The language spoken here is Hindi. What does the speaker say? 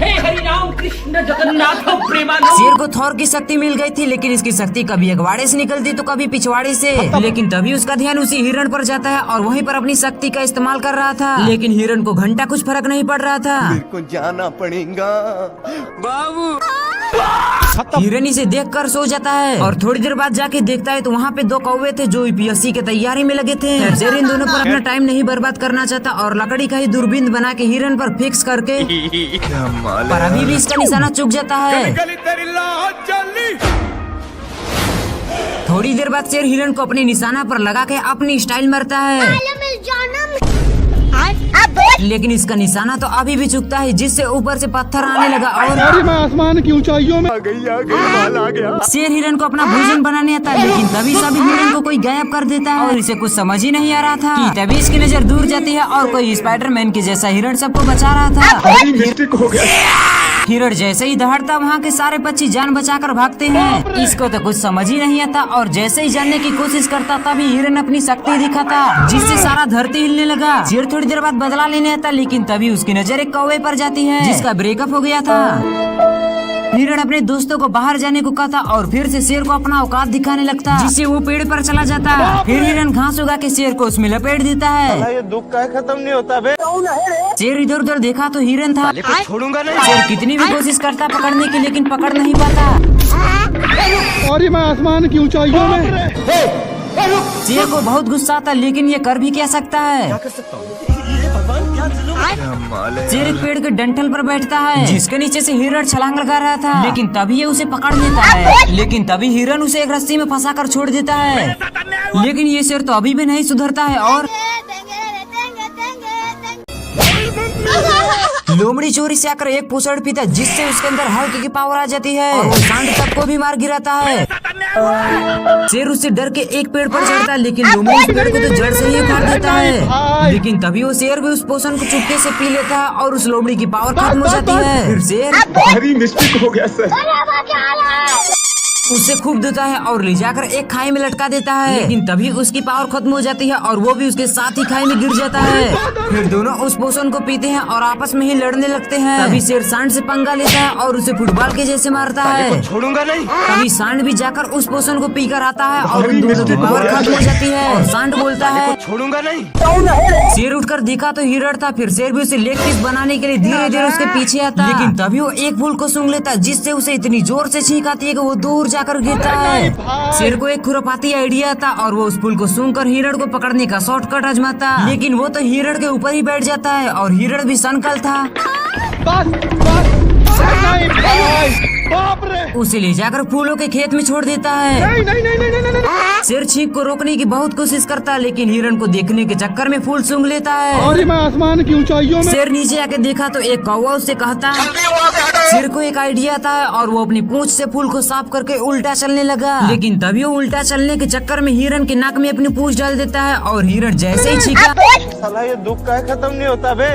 हे हरि राम कृष्ण जगन्नाथ प्रेमानंद। शेर को थॉर की शक्ति मिल गई थी, लेकिन इसकी शक्ति कभी अगवाड़े से निकलती तो कभी पिछवाड़े से। लेकिन तभी उसका ध्यान उसी हिरण पर जाता है और वहीं पर अपनी शक्ति का इस्तेमाल कर रहा था। लेकिन हिरण को घंटा कुछ फर्क नहीं पड़ रहा था। मेरे को जाना पड़ेगा बाबू। हिरण इसे देखकर सो जाता है और थोड़ी देर बाद जाके देखता है तो वहाँ पे 2 कौवे थे जो यूपीएससी के तैयारी में लगे थे। शेर इन दोनों पर अपना टाइम नहीं बर्बाद करना चाहता और लकड़ी का ही दूरबीन बना के हिरण पर फिक्स करके, पर अभी भी इसका निशाना चूक जाता है। थोड़ी देर बाद शेर हिरण को अपने निशाना पर लगा के अपनी स्टाइल मारता है, लेकिन इसका निशाना तो अभी भी चुकता है, जिससे ऊपर से पत्थर आने लगा और मैं आसमान की ऊंचाइयों में आ गया। शेर हिरण को अपना भोजन बनाने आता है, लेकिन तभी सभी हिरण को कोई गायब कर देता है और इसे कुछ समझ ही नहीं आ रहा था कि तभी इसकी नजर दूर जाती है और कोई स्पाइडरमैन के जैसा हिरण सबको बचा रहा था। मिस्टेक हो गया। हिरण जैसे ही दहाड़ता वहाँ के सारे पक्षी जान बचाकर भागते हैं। इसको तो कुछ समझ ही नहीं आता और जैसे ही जानने की कोशिश करता तभी हिरण अपनी शक्ति दिखाता, जिससे सारा धरती हिलने लगा। शेर थोड़ी देर बाद बदला लेने आता, लेकिन तभी उसकी नजर एक कौवे पर जाती है जिसका ब्रेकअप हो गया था। हिरण अपने दोस्तों को बाहर जाने को कहता और फिर से शेर को अपना औकात दिखाने लगता, जिससे वो पेड़ पर चला जाता। फिर हिरण घास उगा के शेर को उसमें लपेट देता है। ये दुख का खत्म नहीं होता बे। शेर इधर उधर देखा तो हिरण था। छोड़ूंगा नहीं। शेर कितनी भी कोशिश करता पकड़ने की, लेकिन पकड़ नहीं पाता। और मैं आसमान की ऊंचाइयों में। शेर को बहुत गुस्सा आता, लेकिन ये कर भी क्या सकता है। शेर एक पेड़ के डंठल पर बैठता है, जिसके नीचे से हिरण छलांग लगा रहा था, लेकिन तभी ये उसे पकड़ लेता है। लेकिन तभी हिरण उसे एक रस्सी में फंसाकर छोड़ देता है, लेकिन ये शेर तो अभी भी नहीं सुधरता है और लोमड़ी चोरी से आकर एक पूछड़ पीता, जिससे उसके अंदर हल्क की पावर आ जाती है और वो सांड तक को भी मार गिराता है। शेर उससे डर के एक पेड़ पर चढ़ता है, लेकिन लोमड़ी उस पेड़ को तो जड़ से ही उखाड़ देता है। लेकिन तभी वो शेर भी उस पोषण को चुपके से पी लेता है और उस लोमड़ी की पावर खत्म हो जाती है। फिर शेर भारी मिस्टेक हो गया सर। उससे खूब देता है और ले जाकर एक खाई में लटका देता है, लेकिन तभी उसकी पावर खत्म हो जाती है और वो भी उसके साथ ही खाई में गिर जाता है। फिर दोनों उस पोषण को पीते हैं और आपस में ही लड़ने लगते हैं। तभी शेर सांड से पंगा लेता है और उसे फुटबॉल के जैसे मारता है। छोड़ूंगा नहीं। तभी सांड भी जाकर उस पोषण को पीकर आता है और उन दोनों की पावर खत्म हो जाती है और सांड बोलता है छोड़ूंगा नहीं। शेर उठकर देखा तो हिरण था। फिर शेर भी उसे लेग पीस बनाने के लिए धीरे धीरे उसके पीछे आता, लेकिन तभी वो एक फूल को सूंघ लेता, जिससे उसे इतनी जोर से छींक आती है कि वो दूर जाकर गिरता है। शेर को एक खुरापाती आइडिया था और वो उस फूल को सूंघकर हिरण को पकड़ने का शॉर्टकट आजमाता, लेकिन वो तो हिरण के ऊपर ही बैठ जाता है और हिरण भी सनकल था। उसे ले जाकर फूलों के खेत में छोड़ देता है। शेर छींक को रोकने की बहुत कोशिश करता है, लेकिन हिरण को देखने के चक्कर में फूल सूंघ लेता है। और मैं आसमान की ऊंचाइयों में। शेर नीचे आके देखा तो एक कौवा उससे कहता। शेर को एक आइडिया था और वो अपनी पूंछ से फूल को साफ करके उल्टा चलने लगा, लेकिन तभी वो उल्टा चलने के चक्कर में हिरण के नाक में अपनी पूंछ डाल देता है और हिरण जैसे ही छींका, साला ये दुख का खत्म नहीं होता बे।